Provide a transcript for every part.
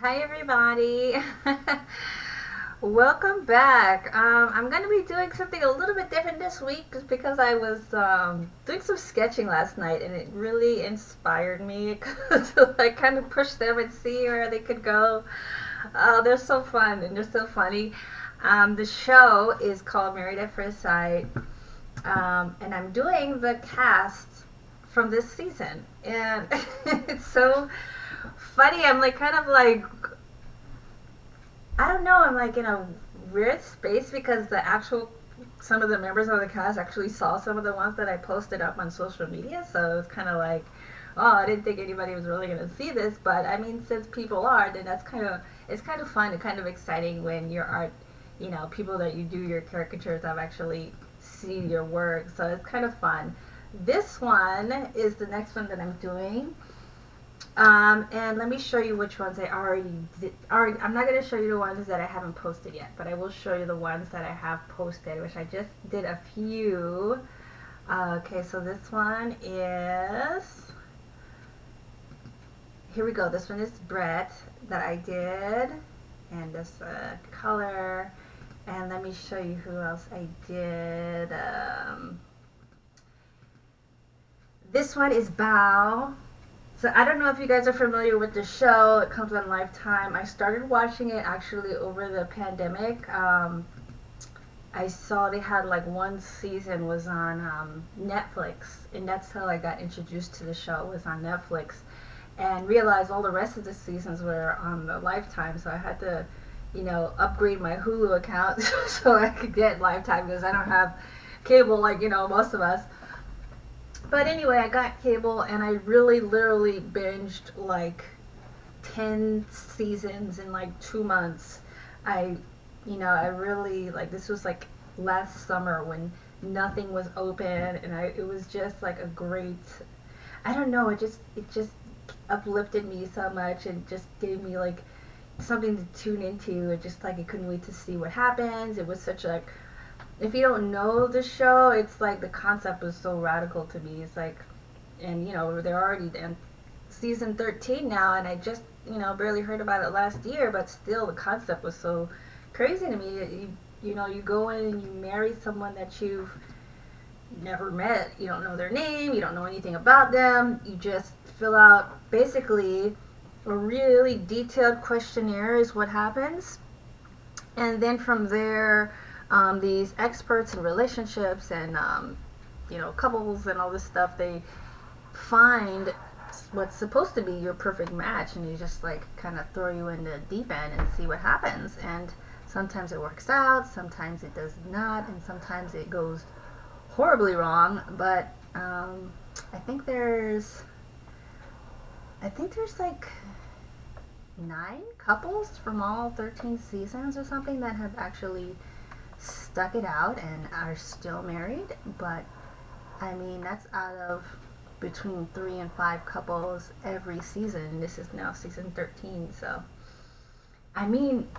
Hi, everybody. Welcome back. I'm going to be doing something a little bit different this week just because I was doing some sketching last night and it really inspired me to like kind of push them and see where they could go. They're so fun and they're so funny. The show is called Married at First Sight, and I'm doing the cast from this season. And it's so funny. I'm like kind of like I don't know. I'm like in a weird space because the actual some of the members of the cast actually saw some of the ones that I posted up on social media. So it's kind of like, oh, I didn't think anybody was really gonna see this, but I mean, since people are, then that's kind of it's kind of fun and kind of exciting when your art, people that you do your caricatures have actually seen your work. So it's kind of fun. This one is the next one that I'm doing. And let me show you which ones I already did. Already, I'm not going to show you the ones that I haven't posted yet, but I will show you the ones that I have posted, which I just did a few. Okay, so this one is. Here we go. This one is Brett that I did, and this color. And let me show you who else I did. This one is Bao. So I don't know if you guys are familiar with the show. It comes on Lifetime. I started watching it actually over the pandemic. I saw they had like one season was on Netflix, and that's how I got introduced to the show. Was on Netflix, and realized all the rest of the seasons were on the Lifetime. So I had to, upgrade my Hulu account so I could get Lifetime because I don't have cable like most of us. But anyway, I got cable and I really literally binged like 10 seasons in like 2 months. I, I really like this was like last summer when nothing was open and it was just like a great, I don't know, it just uplifted me so much and just gave me like something to tune into and just like I couldn't wait to see what happens. It was such a if you don't know the show, it's like the concept was so radical to me. It's like, and they're already in season 13 now, and I just barely heard about it last year, but still the concept was so crazy to me. You go in and you marry someone that you've never met. You don't know their name. You don't know anything about them. You just fill out basically a really detailed questionnaire is what happens, and then from there these experts in relationships and couples and all this stuff, they find what's supposed to be your perfect match, and you just like kind of throw you in the deep end and see what happens. And sometimes it works out, sometimes it does not, and sometimes it goes horribly wrong. But I think there's like 9 couples from all 13 seasons or something that have actually stuck it out and are still married. But I mean, that's out of between 3 and 5 couples every season. This is now season 13. So, I mean,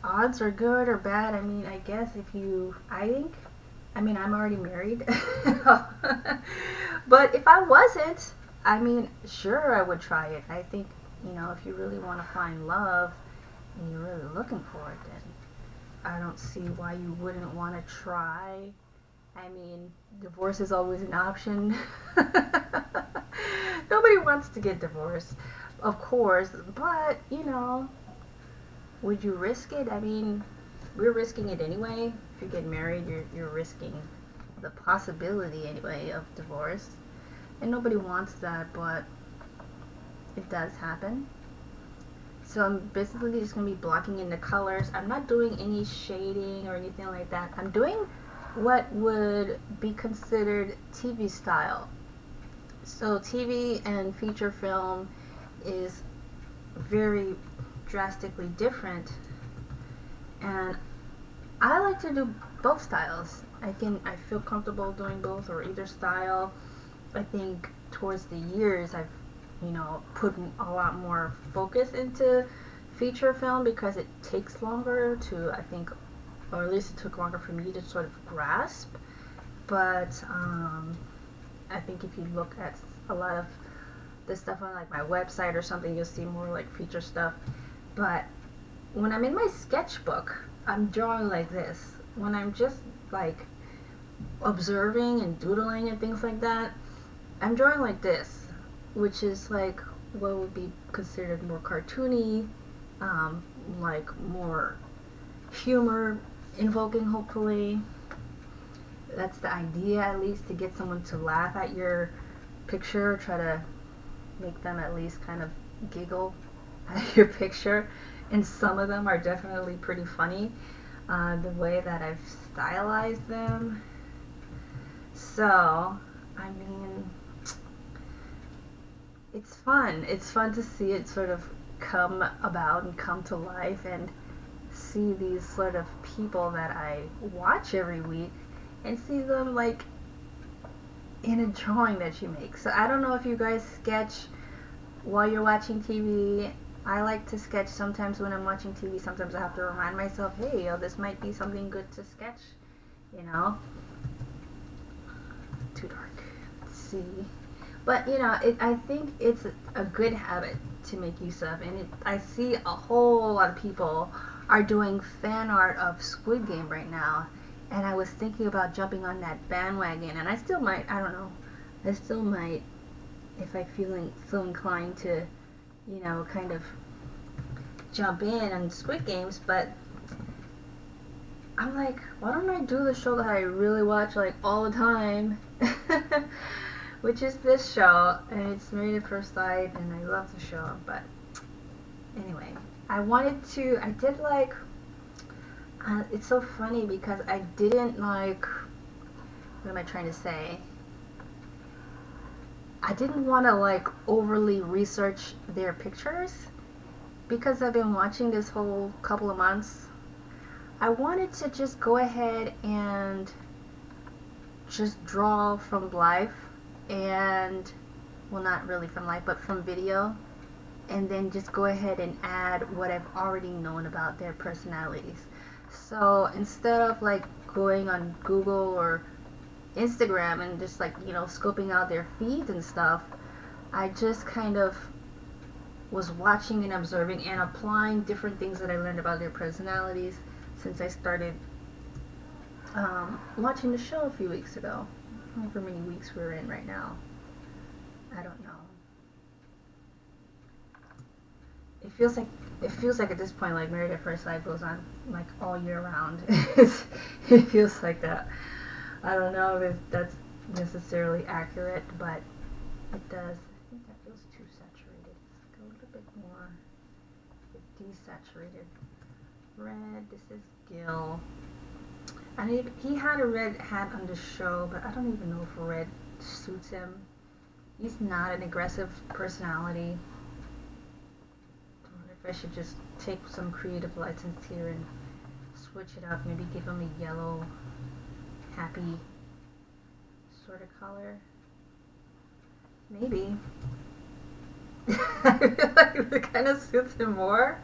odds are good or bad. I mean, I guess I think, I mean, I'm already married. But if I wasn't, I mean, sure, I would try it. I think, if you really want to find love and you're really looking for it, then I don't see why you wouldn't want to try. I mean, divorce is always an option. Nobody wants to get divorced, of course, but would you risk it? I mean, we're risking it anyway. If you get married, you're risking the possibility anyway of divorce, and nobody wants that, but it does happen. So I'm basically just going to be blocking in the colors. I'm not doing any shading or anything like that. I'm doing what would be considered TV style. So TV and feature film is very drastically different. And I like to do both styles. I feel comfortable doing both or either style. I think towards the years I've put a lot more focus into feature film because it takes longer to, I think, or at least it took longer for me to sort of grasp. But I think if you look at a lot of the stuff on like my website or something, you'll see more like feature stuff. But when I'm in my sketchbook, I'm drawing like this. When I'm just like observing and doodling and things like that, I'm drawing like this, which is like what would be considered more cartoony, like more humor invoking, hopefully. That's the idea, at least, to get someone to laugh at your picture, try to make them at least kind of giggle at your picture. And some of them are definitely pretty funny, the way that I've stylized them. So, I mean, it's fun. It's fun to see it sort of come about and come to life, and see these sort of people that I watch every week and see them like in a drawing that you make. So I don't know if you guys sketch while you're watching TV. I like to sketch sometimes when I'm watching TV. Sometimes I have to remind myself, hey, this might be something good to sketch, you know? Too dark. Let's see. But, I think it's a good habit to make use of. And I see a whole lot of people are doing fan art of Squid Game right now. And I was thinking about jumping on that bandwagon. And I still might, I don't know. I still might, if I feel inclined to, kind of jump in on Squid Games. But I'm like, why don't I do the show that I really watch like all the time? Which is this show, and it's Married at First Sight, and I love the show. But anyway, I did like, it's so funny because I didn't like, what am I trying to say? I didn't want to like overly research their pictures because I've been watching this whole couple of months. I wanted to just go ahead and just draw from life, and, well, not really from life, but from video, and then just go ahead and add what I've already known about their personalities. So instead of like going on Google or Instagram and just like, scoping out their feeds and stuff, I just kind of was watching and observing and applying different things that I learned about their personalities since I started watching the show a few weeks ago. I don't know how many weeks we're in right now. I don't know. It feels like at this point, like Married at First Sight goes on like all year round. It feels like that. I don't know if that's necessarily accurate, but it does. I think that feels too saturated. Let's go a little bit more desaturated. Red. This is Gil. And he had a red hat on the show, but I don't even know if red suits him. He's not an aggressive personality. I wonder if I should just take some creative license here and switch it up. Maybe give him a yellow, happy sort of color. Maybe. I feel like it kind of suits him more.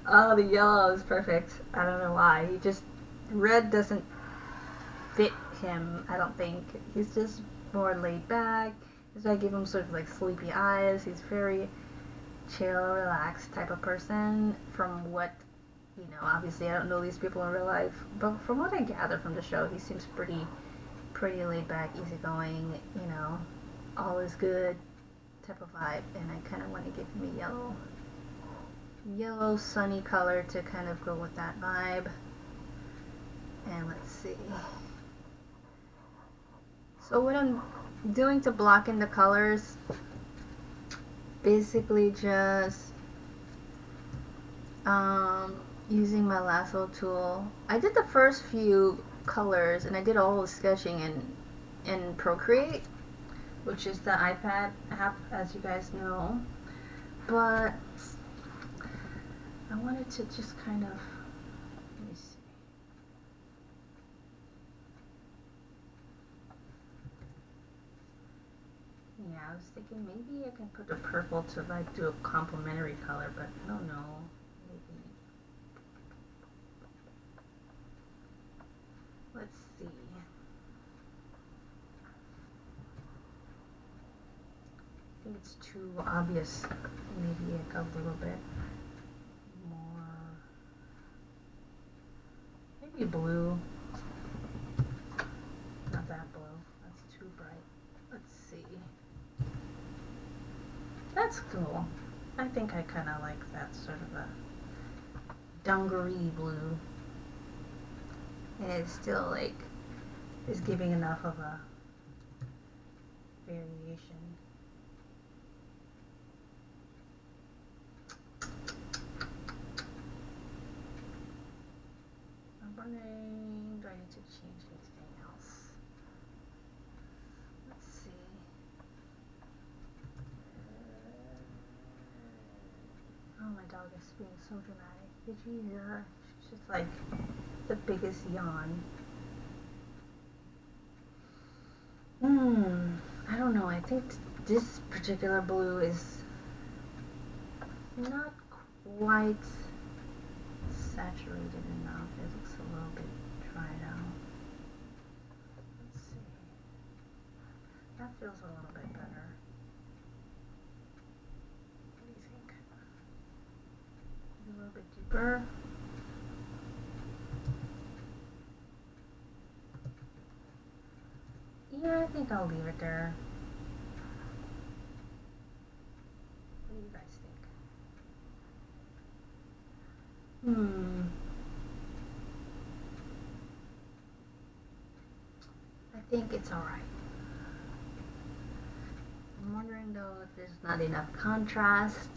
Oh, the yellow is perfect. I don't know why. Red doesn't fit him, I don't think. He's just more laid back. So I give him sort of like sleepy eyes. He's very chill, relaxed type of person. From what, obviously I don't know these people in real life, but from what I gather from the show, he seems pretty laid back, easygoing, all is good type of vibe. And I kind of want to give him a yellow sunny color to kind of go with that vibe. And let's see. So what I'm doing to block in the colors, basically just using my lasso tool. I did the first few colors, and I did all the sketching in Procreate, which is the iPad app, as you guys know. But I wanted to just kind of, let me see. Yeah, I was thinking maybe I can put the purple to like do a complementary color, but I don't know. Maybe. Let's see. I think it's too obvious. Maybe a little bit. maybe blue. Not that blue. That's too bright. Let's see. That's cool. I think I kind of like that sort of a dungaree blue. And it's still like, is giving enough of a variation. I'm wondering, do I need to change anything else? Let's see. Oh, my dog is being so dramatic. Did you hear her? She's just like the biggest yawn. I don't know. I think this particular blue is not quite saturated enough. It looks a little bit dried out. Let's see. That feels a little bit better. What do you think? A little bit deeper. Yeah, I think I'll leave it there. What do you guys think? I think it's alright. I'm wondering though if there's not enough contrast.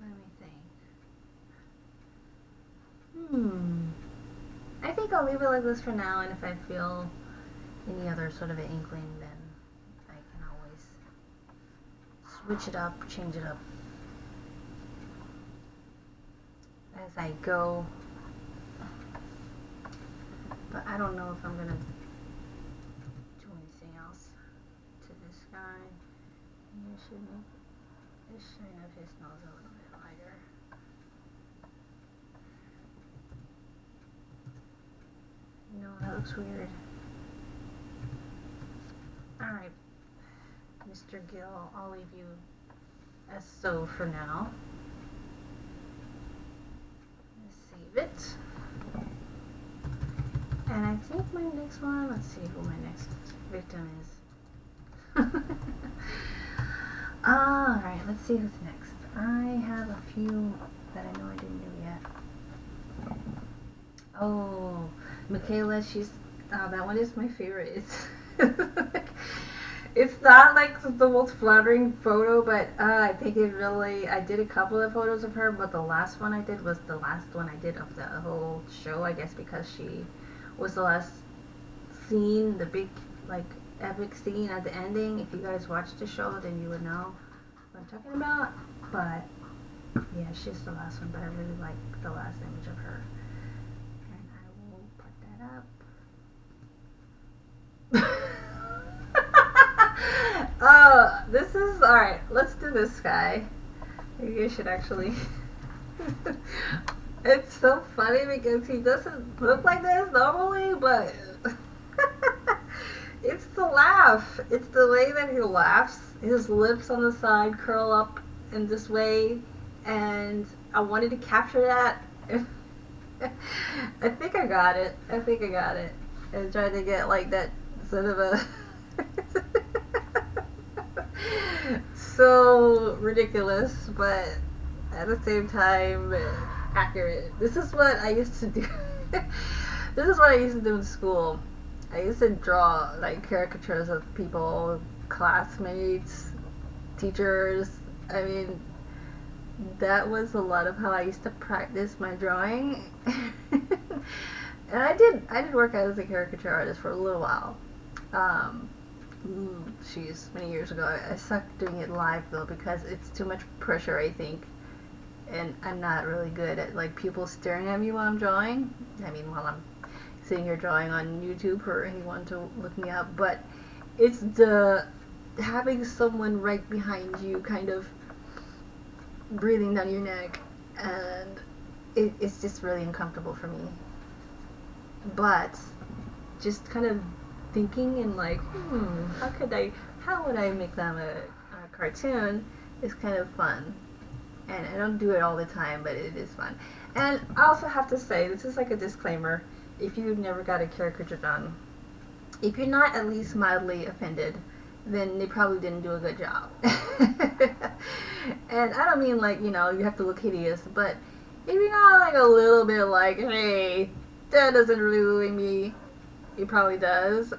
Let me think. I think I'll leave it like this for now, and if I feel any other sort of an inkling, then I can always switch it up, change it up as I go. But I don't know if I'm gonna do anything else to this guy. Maybe I should make the shine of his nose a little bit lighter. No, that looks weird. Alright, Mr. Gill, I'll leave you as so for now. Save it. And I think my next one, let's see who my next victim is. Alright, let's see who's next. I have a few that I know I didn't do yet. Oh, Michaela, she's, that one is my favorite. It's not like the most flattering photo, but I think it really, I did a couple of photos of her, but the last one I did was the last one I did of the whole show, I guess, because she was the last scene, the big, like, epic scene at the ending. If you guys watched the show, then you would know what I'm talking about. But yeah, she's the last one, but I really like the last image of her. And I will put that up. Oh, this is, alright, let's do this guy. Maybe I should actually. It's so funny because he doesn't look like this normally, but it's the laugh. It's the way that he laughs. His lips on the side curl up in this way, and I wanted to capture that. I think I got it. I tried to get like that sort of a so ridiculous, but at the same time accurate. This is what I used to do. This is what I used to do in school. I used to draw like caricatures of people, classmates, teachers. I mean, that was a lot of how I used to practice my drawing. And I did work as a caricature artist for a little while. Many years ago. I sucked doing it live though because it's too much pressure, I think. And I'm not really good at like people staring at me while I'm drawing. I mean, while I'm sitting here drawing on YouTube for anyone to look me up. But it's the having someone right behind you kind of breathing down your neck, and it's just really uncomfortable for me. But just kind of thinking and like, how would I make them a cartoon is kind of fun. And I don't do it all the time, but it is fun. And I also have to say, this is like a disclaimer, if you've never got a caricature done, if you're not at least mildly offended, then they probably didn't do a good job. And I don't mean like, you have to look hideous, but if you're not like a little bit like, hey, that doesn't really me, it probably does.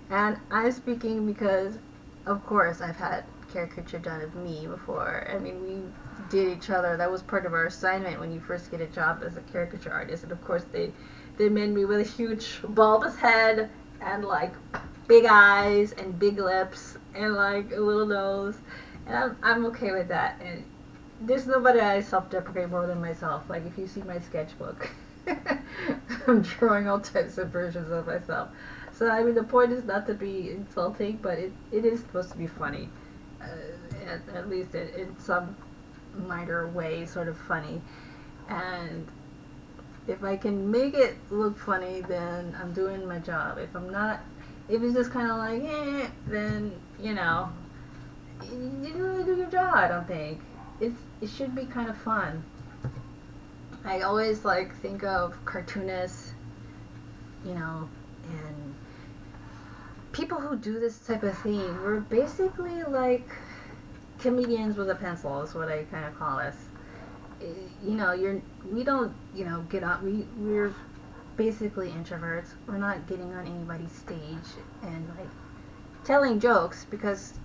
And I'm speaking because, of course, I've had caricature done of me before. I mean, we did each other. That was part of our assignment when you first get a job as a caricature artist. And of course, they made me with a huge bulbous head and like big eyes and big lips and like a little nose. And I'm okay with that. And there's nobody I self-deprecate more than myself. Like if you see my sketchbook, I'm drawing all types of versions of myself. So I mean, the point is not to be insulting, but it is supposed to be funny, at least in some minor way, sort of funny. And if I can make it look funny, then I'm doing my job. If I'm not, if it's just kind of like, then you didn't really do your job. I don't think it should be kind of fun. I always like think of cartoonists, and people who do this type of thing. We're basically like comedians with a pencil is what I kind of call us. We don't get on. We're basically introverts. We're not getting on anybody's stage and like telling jokes because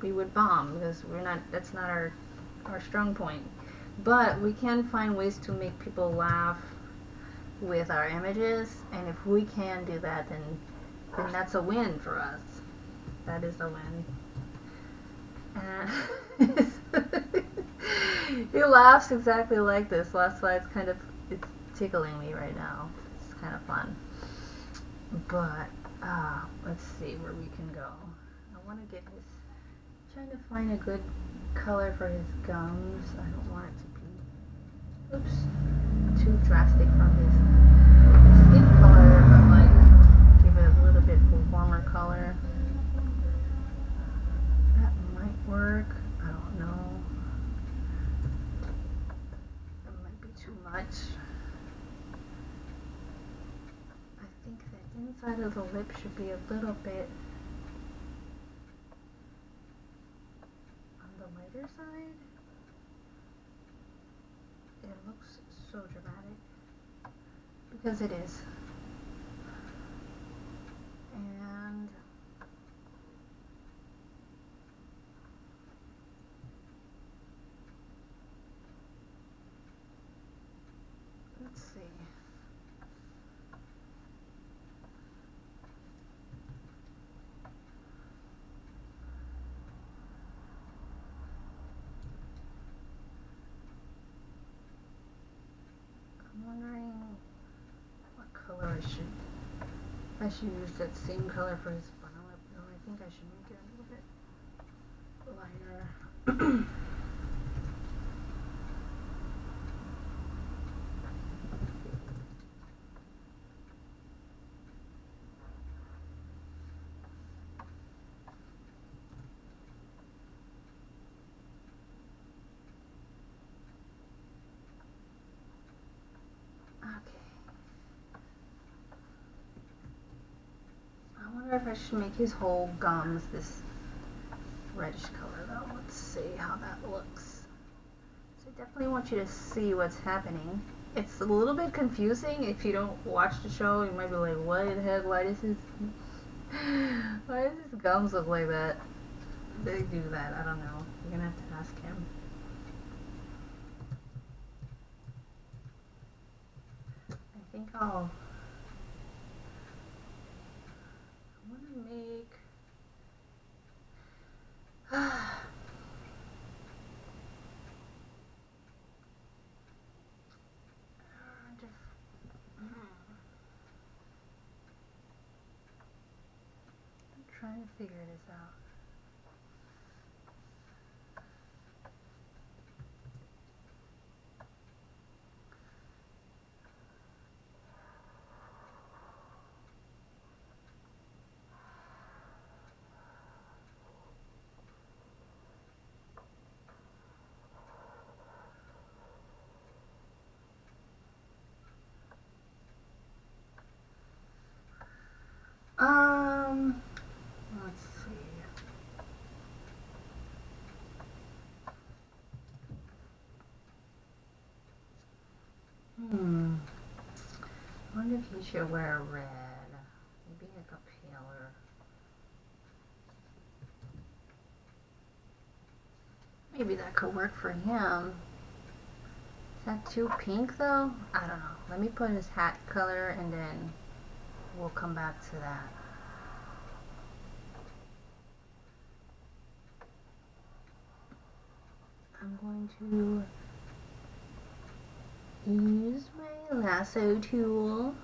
we would bomb because we're not. That's not our strong point. But we can find ways to make people laugh with our images, and if we can do that, then that's a win for us. That is a win. He laughs exactly like this. That's why it's tickling me right now. It's kind of fun. But let's see where we can go. I want to get his. Trying to find a good color for his gums. I don't want it to be, too drastic from his skin color, but like give it a little bit warmer color. That might work. I don't know. That might be too much. I think the inside of the lip should be a little bit on the lighter side. It looks so dramatic because it is. And let's see. I'm wondering what color I should use that same color for his bottom lip. No, I think I should make it a little bit lighter. I wonder if I should make his whole gums this reddish color though. Let's see how that looks. So I definitely want you to see what's happening. It's a little bit confusing if you don't watch the show. You might be like, what the heck? Why does his gums look like that? They do that. I don't know. You're gonna have to ask him. I think I want to make I'm trying to figure this out. if he should wear red. Maybe like a paler. Maybe that could work for him. Is that too pink though? I don't know. Let me put his hat color and then we'll come back to that. I'm going to use my lasso tool.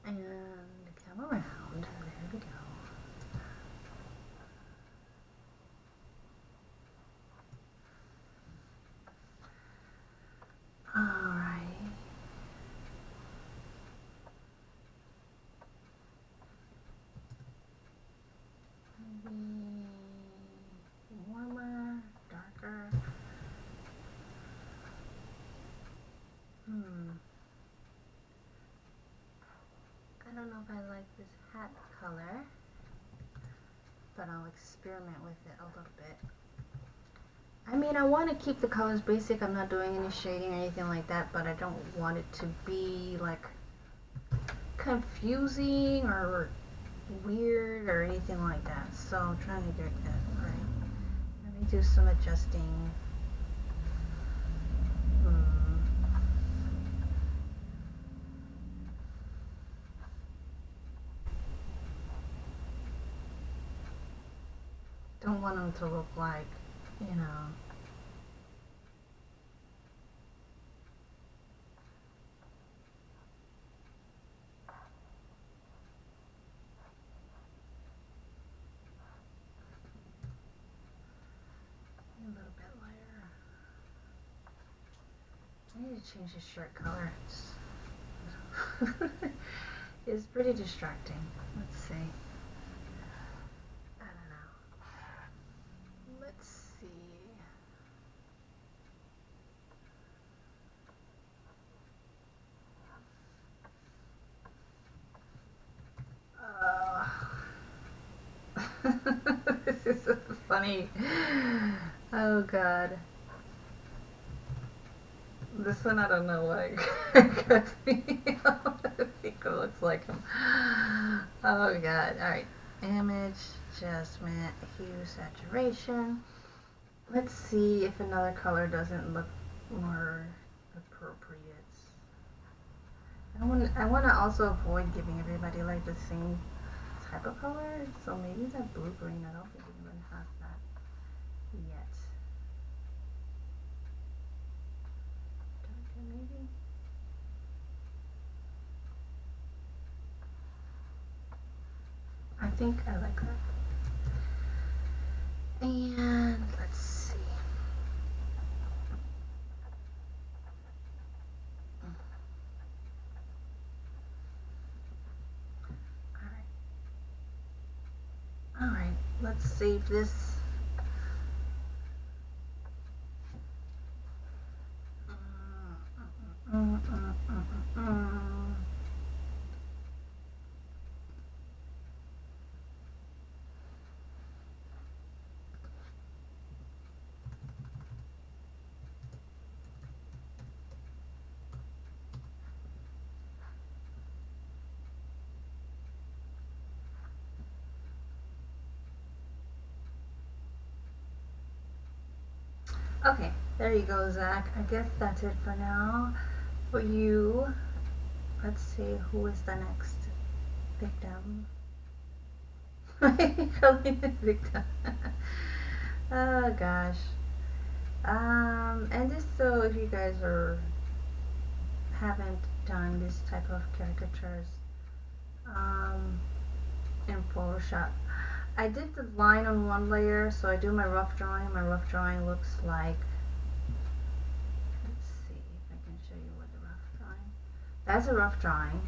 And come around. There we go. Alright. Maybe warmer, darker. I don't know if I like this hat color, but I'll experiment with it a little bit. I mean, I want to keep the colors basic. I'm not doing any shading or anything like that, but I don't want it to be like confusing or weird or anything like that. So I'm trying to get that right. Let me do some adjusting. Don't want them to look like, you know, a little bit lighter. I need to change the shirt color. It's pretty distracting. Let's see. I don't know. Let's see. This is so funny. Oh God. This one I don't know why it got me. I think it looks like him. Oh God. Alright. Image, adjustment, hue, saturation. Let's see if another color doesn't look more appropriate. I want to also avoid giving everybody like the same type of color, so maybe that blue green, I don't think it even has that yet. Darker maybe? I think I like that. And let's see. Alright, let's save this. Okay, there you go, Zach. I guess that's it for now. For you, let's see who is the next victim. The victim. Oh gosh. And just so if you guys haven't done this type of caricatures in Photoshop, I did the line on one layer, so I do my rough drawing. My rough drawing looks like, let's see if I can show you what the rough drawing. That's a rough drawing.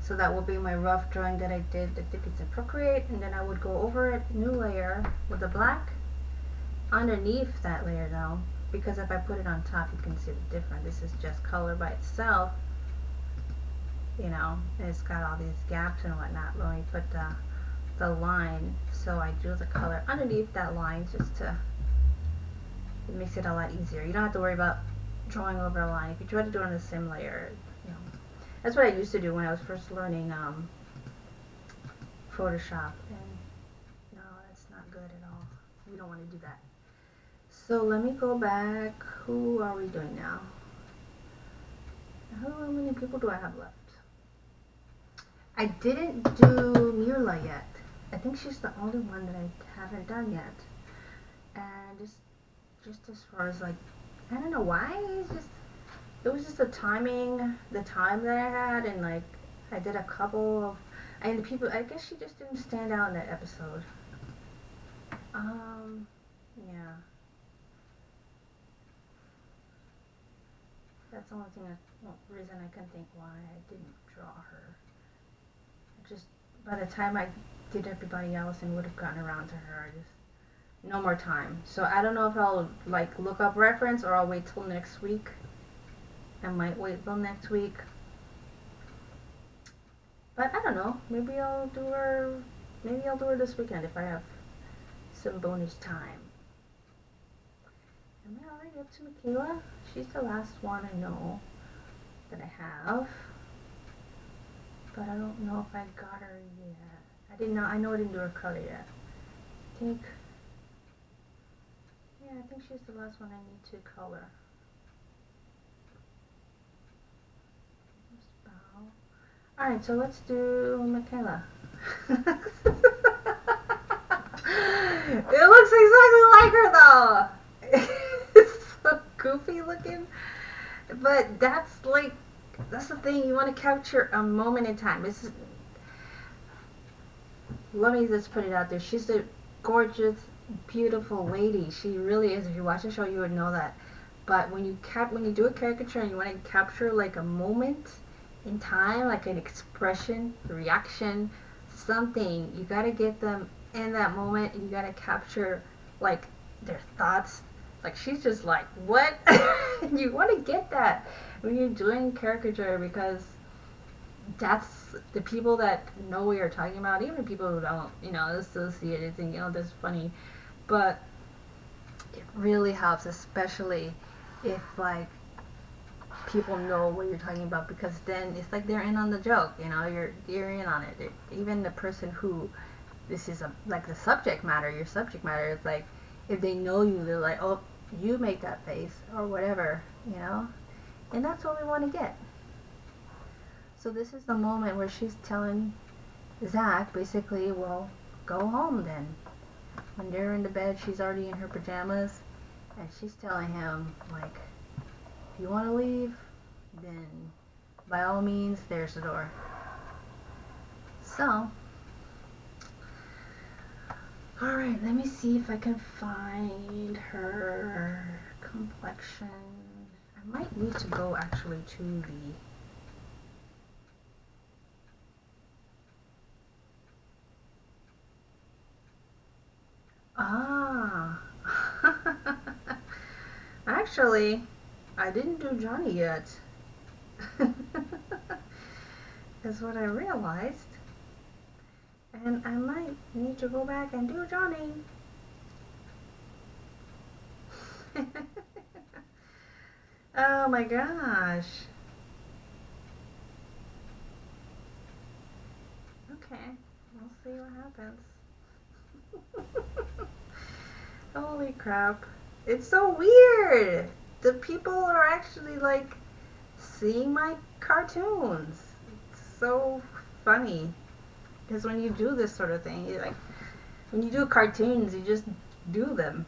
So that will be my rough drawing that I did. I think it's in Procreate, and then I would go over it, new layer with the black. Underneath that layer though, because if I put it on top, you can see the difference. This is just color by itself, you know, and it's got all these gaps and whatnot. But when you put the line, so I do the color underneath that line just to, it makes it a lot easier. You don't have to worry about drawing over a line. If you try to do it on the same layer, you know. That's what I used to do when I was first learning Photoshop. And no, that's not good at all. We don't want to do that. So let me go back. Who are we doing now? How many people do I have left? I didn't do Mula yet. I think she's the only one that I haven't done yet. And just as far as like, I don't know why. It was just the time that I had, and like I did a couple of, and the people. I guess she just didn't stand out in that episode. Yeah. That's the only reason I can think why I didn't draw her. Just by the time I did everybody else and would have gotten around to her, I just no more time. So I don't know if I'll like look up reference or I'll wait till next week. I might wait till next week. But I don't know. Maybe I'll do her this weekend if I have some bonus time. Am I already up to Michaela? She's the last one I know that I have. But I don't know if I got her yet. I know I didn't do her color yet. I think she's the last one I need to color. Alright, so let's do Michaela. It looks exactly like her though. It's so goofy looking. But that's the thing, you want to capture a moment in time. Let me just put it out there. She's a gorgeous, beautiful lady. She really is. If you watch the show, you would know that. But when you do a caricature and you want to capture like a moment in time, like an expression, reaction, something, you got to get them in that moment. You got to capture like their thoughts. Like she's just like, what? You want to get that when you're doing caricature, because that's the people that know what you're talking about. Even people who don't, associate it, think, that's funny. But it really helps, especially if like people know what you're talking about, because then it's like they're in on the joke. You're in on it. Even the person who this is like the subject matter, your subject matter is like, if they know you, they're like, oh, you make that face or whatever, and that's what we want to get. So this is the moment where she's telling Zach basically, well, go home then. When they're in the bed, she's already in her pajamas, and she's telling him, like, if you want to leave, then by all means, there's the door. So, alright, let me see if I can find her complexion. I might need to go actually to the actually, I didn't do Johnny yet. Is what I realized. And I might need to go back and do Johnny. Oh my gosh. Okay, we'll see what happens. Holy crap. It's so weird. The people are actually like seeing my cartoons. It's so funny. Because when you do this sort of thing, when you do cartoons, you just do them.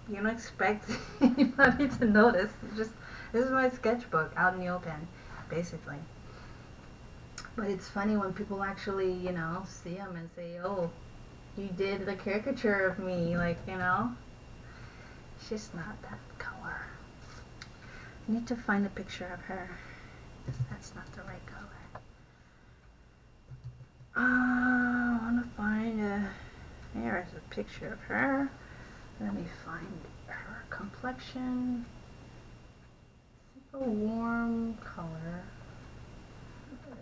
You don't expect anybody to notice. This is my sketchbook out in the open, basically. But it's funny when people actually, see them and say, oh, you did the caricature of me, It's just not that color. I need to find a picture of her. That's not the right color. I want to find there's a picture of her. Let me find her complexion. It's a warm color. But,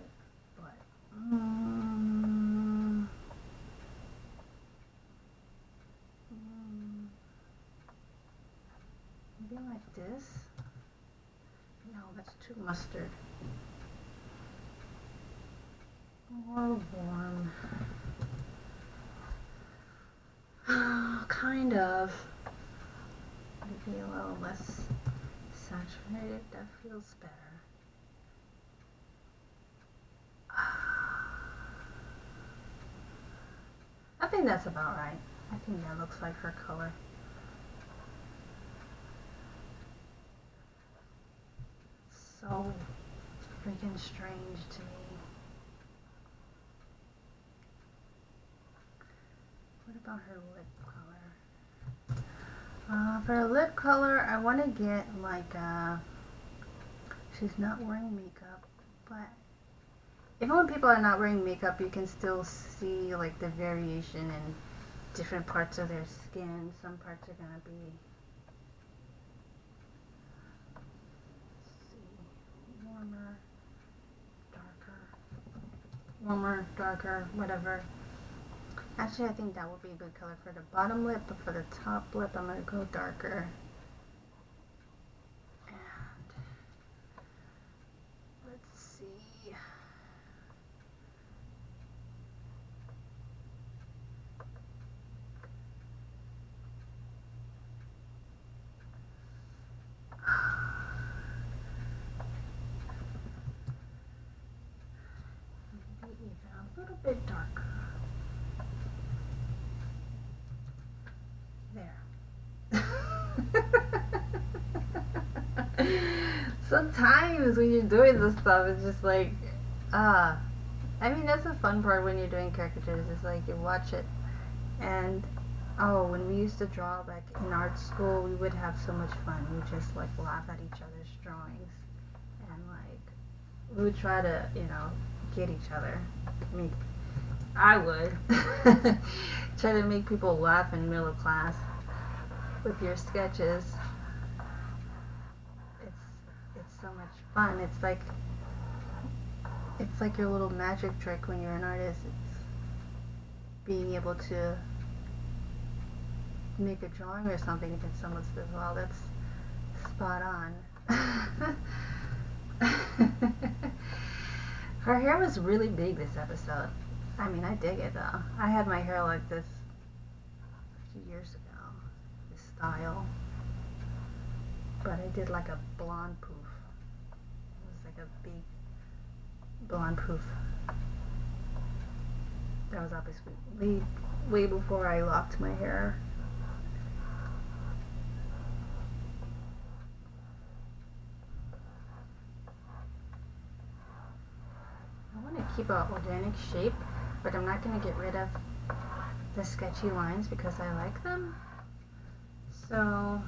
Something like this. No, that's too mustard. More warm. Kind of. Maybe a little less saturated. That feels better. I think that's about right. I think that looks like her color. So freaking strange to me. What about her lip color? For her lip color, I want to get like she's not wearing makeup, but even when people are not wearing makeup, you can still see like the variation in different parts of their skin. Some parts are gonna be, let's see, warmer, darker, whatever. Actually, I think that would be a good color for the bottom lip, but for the top lip, I'm gonna go darker. And let's see. Maybe even a little bit darker. Sometimes when you're doing this stuff, it's just like, I mean, that's the fun part when you're doing caricatures. It's like you watch it, and oh, when we used to draw back in art school, we would have so much fun. We would just like laugh at each other's drawings, and like we would try to, get each other. I mean, I would try to make people laugh in middle class with your sketches. It's so much fun. It's like your little magic trick when you're an artist. It's being able to make a drawing or something and someone says, "Well, that's spot on." Her hair was really big this episode. I mean, I dig it though. I had my hair like this a few years ago, this style, but I did like a blonde poof. It was like a big blonde poof. That was obviously way before I locked my hair. I want to keep an organic shape, but I'm not going to get rid of the sketchy lines because I like them. So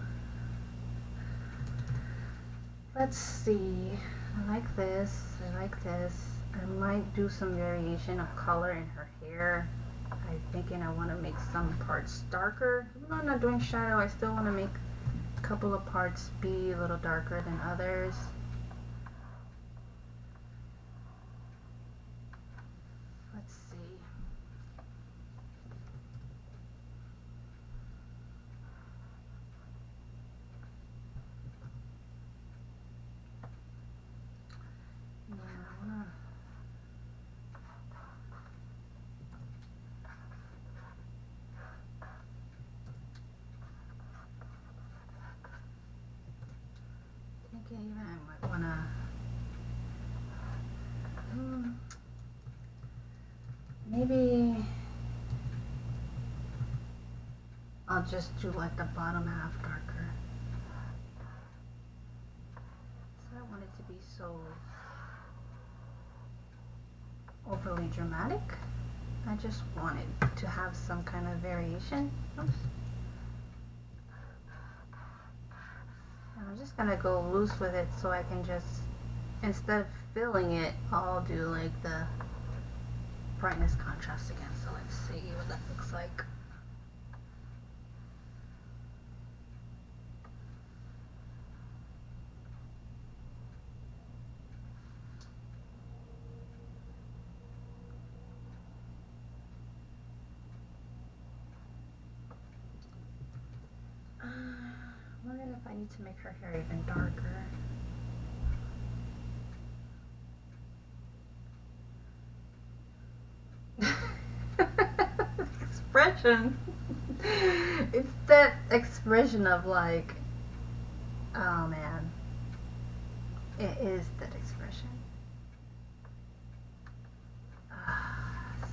let's see. I like this. I like this. I might do some variation of color in her hair. I'm thinking I want to make some parts darker. Even though I'm not doing shadow, I still want to make a couple of parts be a little darker than others. Let's see. Yeah, I want to. Thinking even I might want to. Maybe I'll just do like the bottom half darker. So I don't want it to be so overly dramatic. I just wanted to have some kind of variation. Oops. And I'm just gonna go loose with it so I can just, instead of filling it, I'll do like the brightness contrast again. So let's see what that looks like. I wonder if I need to make her hair even darker. Expression. It's that expression of like, oh man. It is that expression.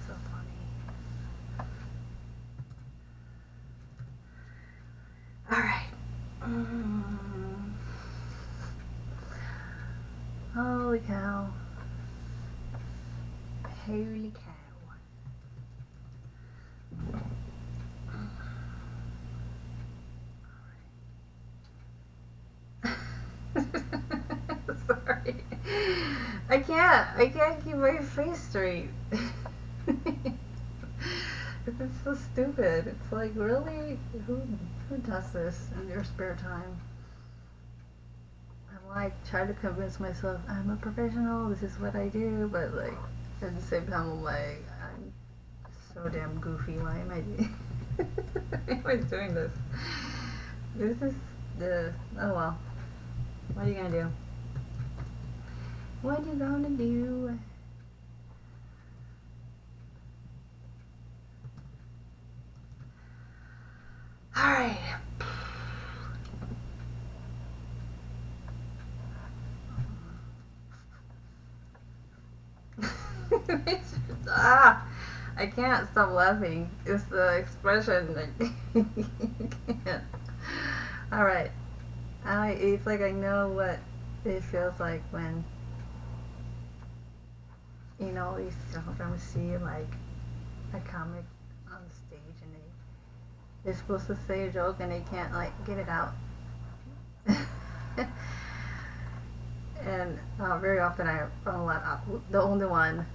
So funny. Alright. Holy cow. Holy cow. Sorry. I can't keep my face straight. It's so stupid. It's like, really? Who does this in their spare time? I'm like trying to convince myself I'm a professional, this is what I do, but like at the same time I'm like, I'm so damn goofy. Why am I doing this? This is oh well. What are you gonna do? What are you gonna do? Alright. I can't stop laughing. It's the expression that you can't. Alright. It's like I know what it feels like when, you know, you sometimes see like a comic on stage and they're supposed to say a joke and they can't like get it out. And very often I'm the only one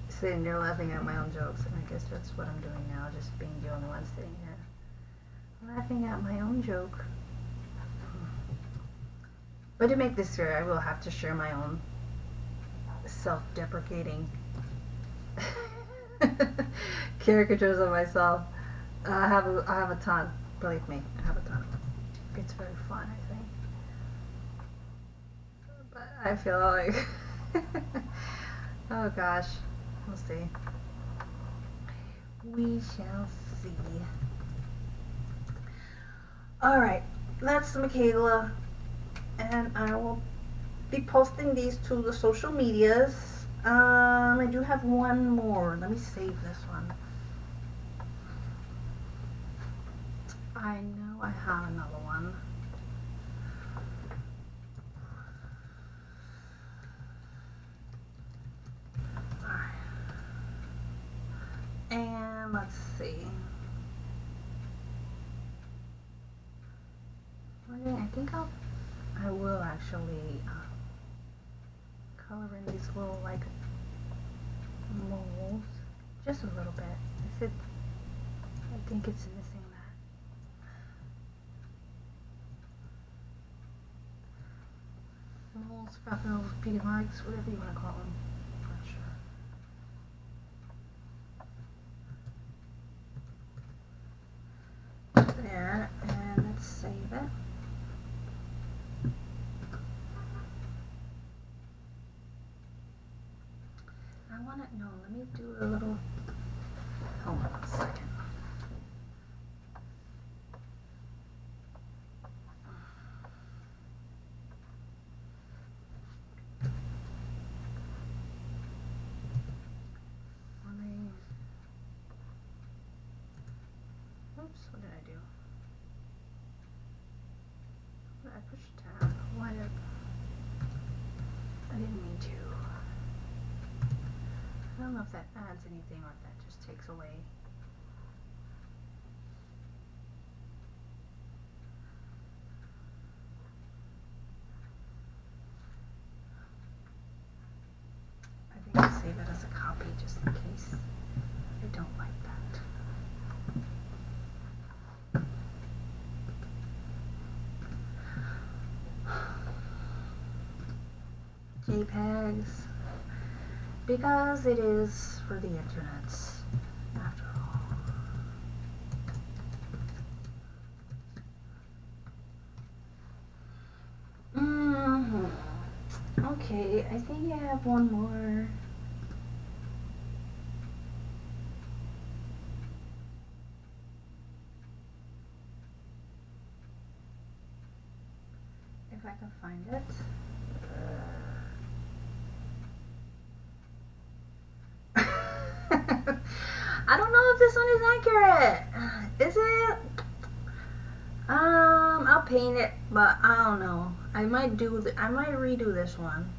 sitting there laughing at my own jokes, and I guess that's what I'm doing now, just being the only one sitting here laughing at my own joke. But to make this fair, I will have to share my own self-deprecating caricatures of myself. I have a ton. Believe me, I have a ton. It's very fun, I think. But I feel like, oh gosh, we'll see. We shall see. All right, that's Michaela, and I will be posting these to the social medias. I do have one more. Let me save this one. I know I have another one. Alright. And let's see. I think I will actually color in these little like moles just a little bit. I think it's missing that. Moles, freckles, beauty marks, whatever you want to call them. Not sure. There, and let's save it. I want to know, let me do a little, hold on a second. Oops, what did I do? I pushed tab. Why did I didn't mean to. I don't know if that adds anything or if that just takes away. I think I'll save it as a copy just in case I don't like that. JPEGs, because it is for the internet, after all. think I have one more. If I can find it. I don't know if this one is accurate. Is it? I'll paint it, but I don't know. I might redo this one.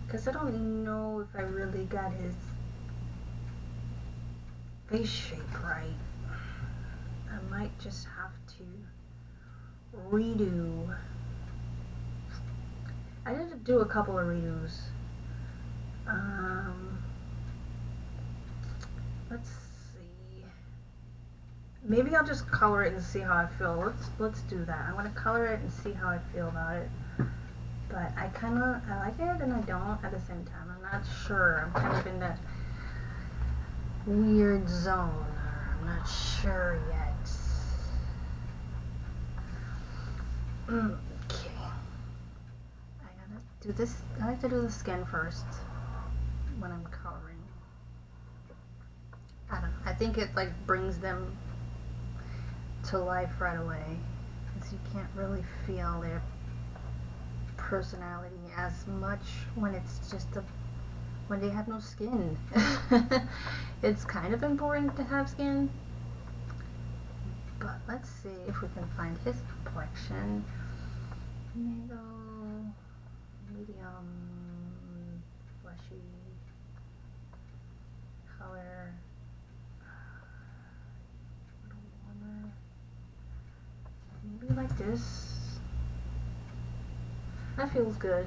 Because I don't know if I really got his face shape right. I might just have to redo. I need to do a couple of redos. Let's see. Maybe I'll just color it and see how I feel. Let's do that. I'm gonna color it and see how I feel about it. But I like it and I don't at the same time. I'm not sure. I'm kind of in that weird zone. I'm not sure yet. Okay. I gotta do this. I like to do the skin first when I'm coloring. I don't know. I think it like brings them to life right away, because you can't really feel their personality as much when it's just when they have no skin. It's kind of important to have skin, but let's see if we can find his complexion. Maybe medium, fleshy color, a little warmer. Maybe like this. That feels good,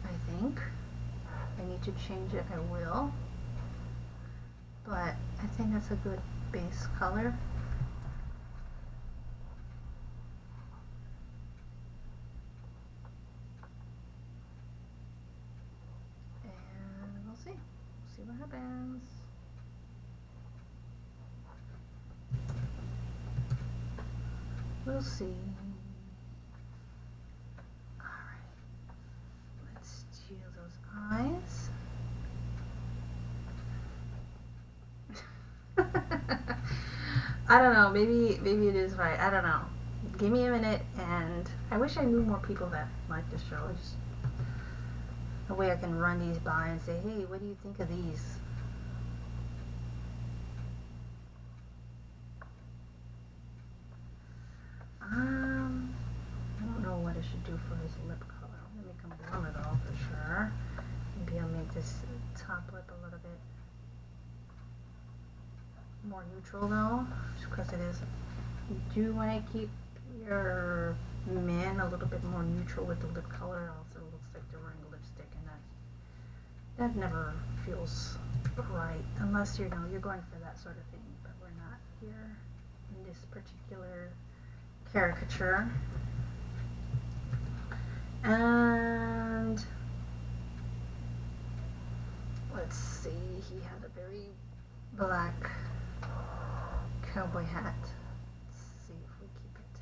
I think. If I need to change it, I will. But I think that's a good base color. And we'll see. We'll see what happens. We'll see. Eyes. I don't know, maybe it is right. I don't know. Give me a minute, and I wish I knew more people that like the show. Just a way I can run these by and say, hey, what do you think of these? I don't know what I should do for his lip color. Let me conform it all for sure. Maybe I'll make this top lip a little bit more neutral though, just because it is. You do want to keep your men a little bit more neutral with the lip color. It also looks like they're wearing lipstick, and that never feels right unless you're going for that sort of thing. But we're not here in this particular caricature. And let's see, he had a very black cowboy hat. Let's see if we keep it.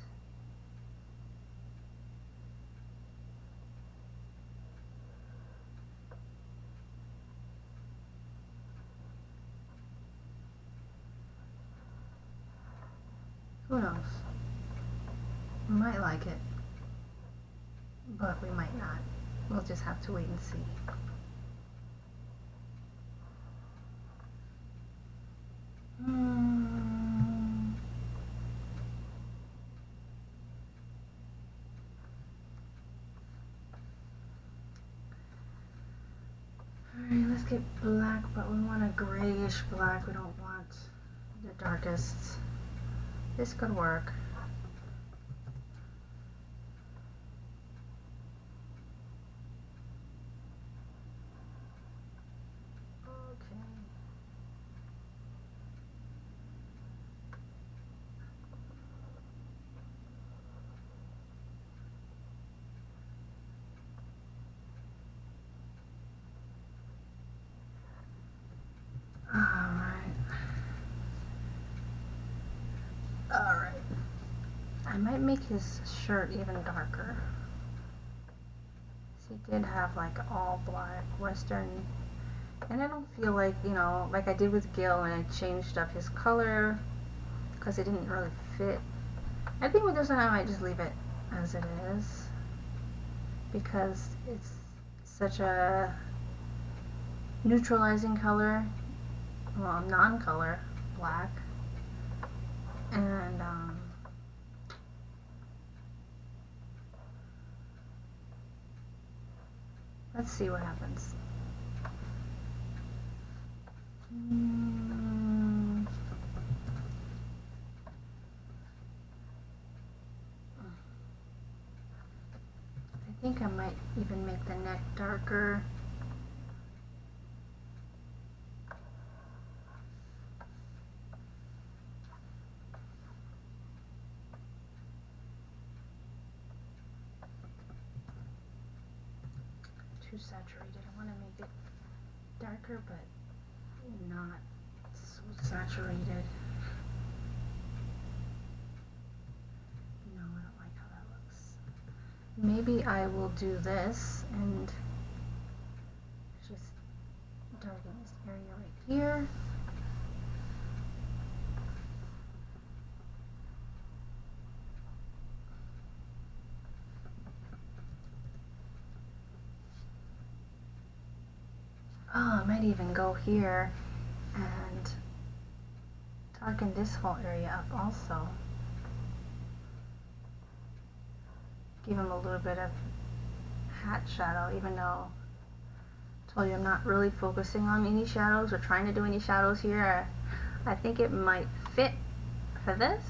Who knows? We might like it, but we might not. We'll just have to wait and see. Alright, let's get black, but we want a grayish black. We don't want the darkest. This could work. Alright. I might make his shirt even darker. See, did have like all black Western, and I don't feel like, you know, like I did with Gil when I changed up his color because it didn't really fit. I think with this one I might just leave it as it is because it's such a neutralizing color, well, non-color black, and let's see what happens. I think I might even make the neck darker. Too saturated. I want to make it darker, but not so saturated. No, I don't like how that looks. Maybe I will do this and just darken this area right here. Oh, I might even go here and darken this whole area up also. Give him a little bit of hat shadow, even though I told you I'm not really focusing on any shadows or trying to do any shadows here. I think it might fit for this.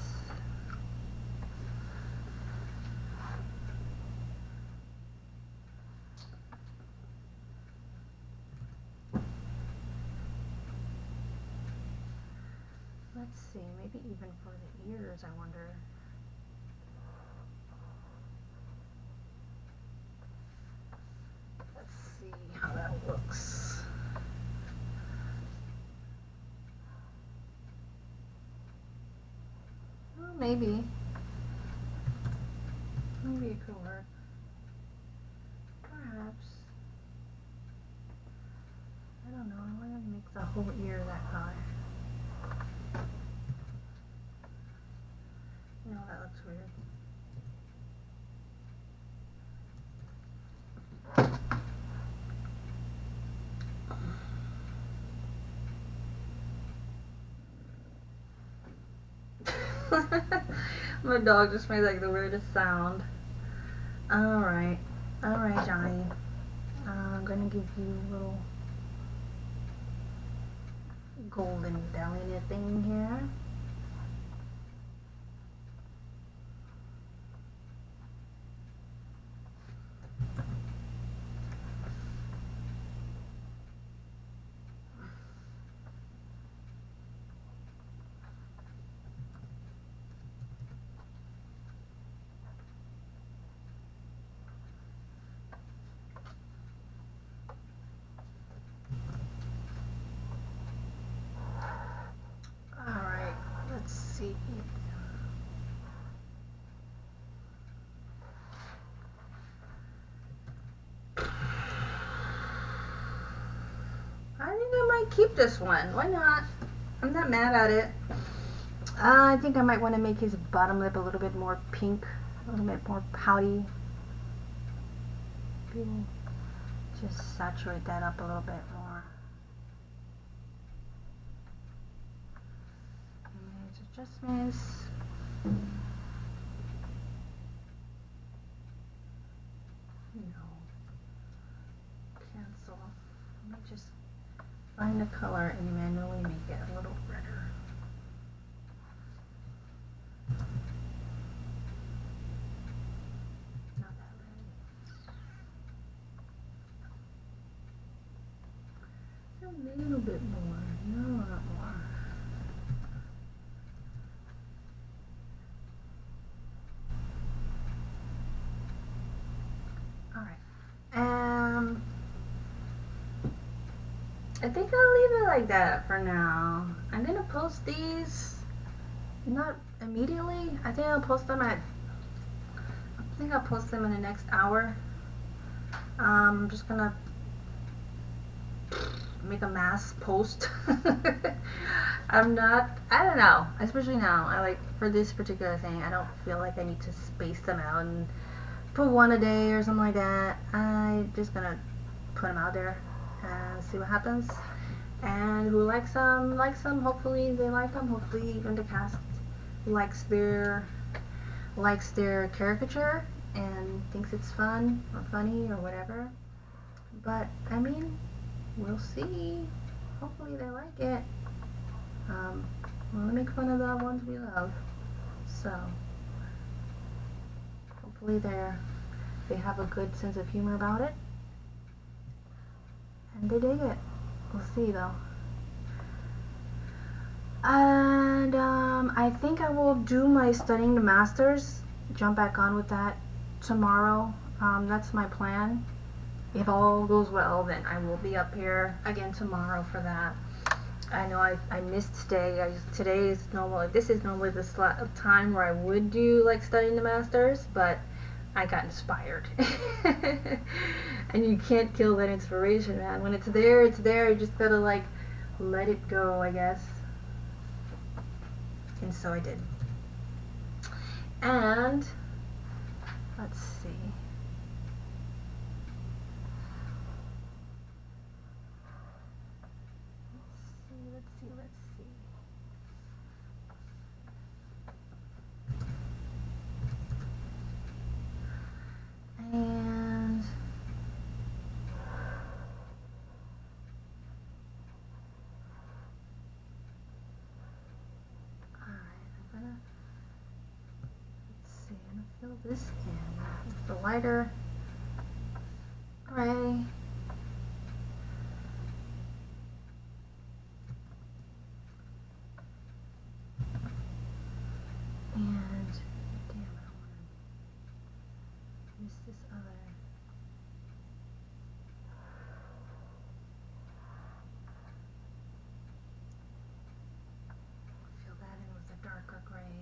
Let's see, maybe even for the ears, I wonder. Let's see how that looks. Well, maybe. Maybe it could work. Perhaps. I don't know, I want to make the whole ear that color. No, that looks weird. My dog just made like the weirdest sound. Alright, Johnny. I'm gonna give you a little golden belly thing here. Alright, let's see. I think I might keep this one. Why not? I'm not mad at it. I think I might want to make his bottom lip a little bit more pink, a little bit more pouty. Maybe just saturate that up a little bit more. There's adjustments. No. Cancel. Let me just find the color and manually make it a little redder. Not that red. A little bit more, not a lot more. Alright. I think I'll leave it like that for now. I'm gonna post these not immediately. I think I'll post them in the next hour. I'm just gonna make a mass post. I don't know, especially now. I like, for this particular thing, I don't feel like I need to space them out and put one a day or something like that. I'm just gonna put them out there and see what happens. And who likes them. Hopefully they like them. Hopefully even the cast likes their caricature and thinks it's fun or funny or whatever. But I mean, we'll see. Hopefully they like it. We'll make fun of the ones we love. So hopefully they have a good sense of humor about it. And they dig it. We'll see though. And I think I will do my studying the masters, jump back on with that tomorrow. That's my plan. If all goes well, then I will be up here again tomorrow for that. I know I missed today. Today is normal. This is normally the slot of time where I would do like studying the masters, but I got inspired. And you can't kill that inspiration, man. When it's there, it's there. You just gotta like let it go, I guess. And so I did. And let's see. Let's see. And fill this in with the lighter gray. And damn, I don't want to miss this other. Fill that in with a darker gray.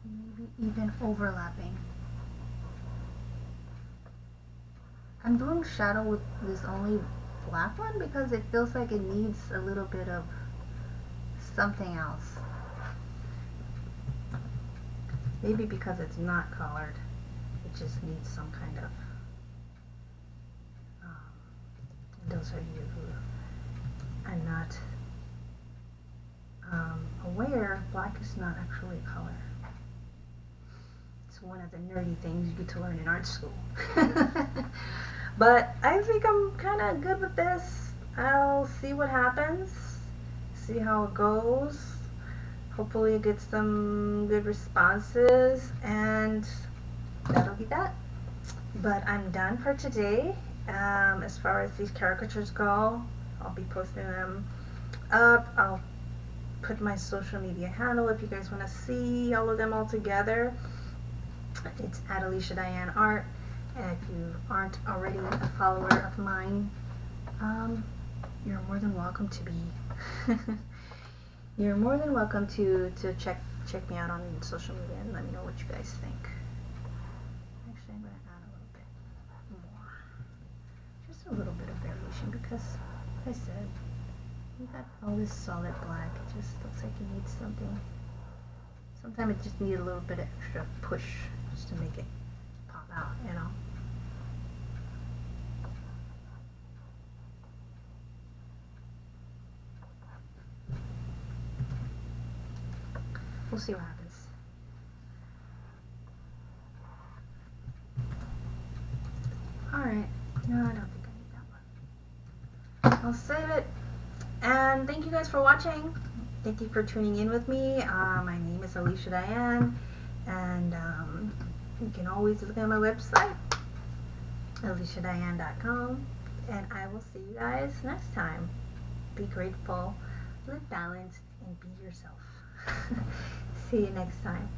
Maybe even overlapping. I'm doing shadow with this only black one because it feels like it needs a little bit of something else. Maybe because it's not colored, it just needs some kind of those of you who are not aware, black is not actually a color. It's one of the nerdy things you get to learn in art school. But I think I'm kind of good with this. I'll see what happens, see how it goes. Hopefully it gets some good responses, and that'll be that. But I'm done for today. As far as these caricatures go, I'll be posting them up. I'll put my social media handle if you guys want to see all of them all together. It's at Alicia Dianne Art. And if you aren't already a follower of mine, you're more than welcome to be. You're more than welcome to check me out on social media and let me know what you guys think. Actually, I'm going to add a little bit more. Just a little bit of variation because, like I said, you got all this solid black. It just looks like it needs something. Sometimes it just needs a little bit of extra push just to make it pop out, you know. We'll see what happens. Alright, no, I don't think I need that one. I'll save it. And thank you guys for watching. Thank you for tuning in with me. My name is Alicia Dianne, and you can always look at my website, aliciadianne.com, and I will see you guys next time. Be grateful, live balanced, and be yourself. See you next time.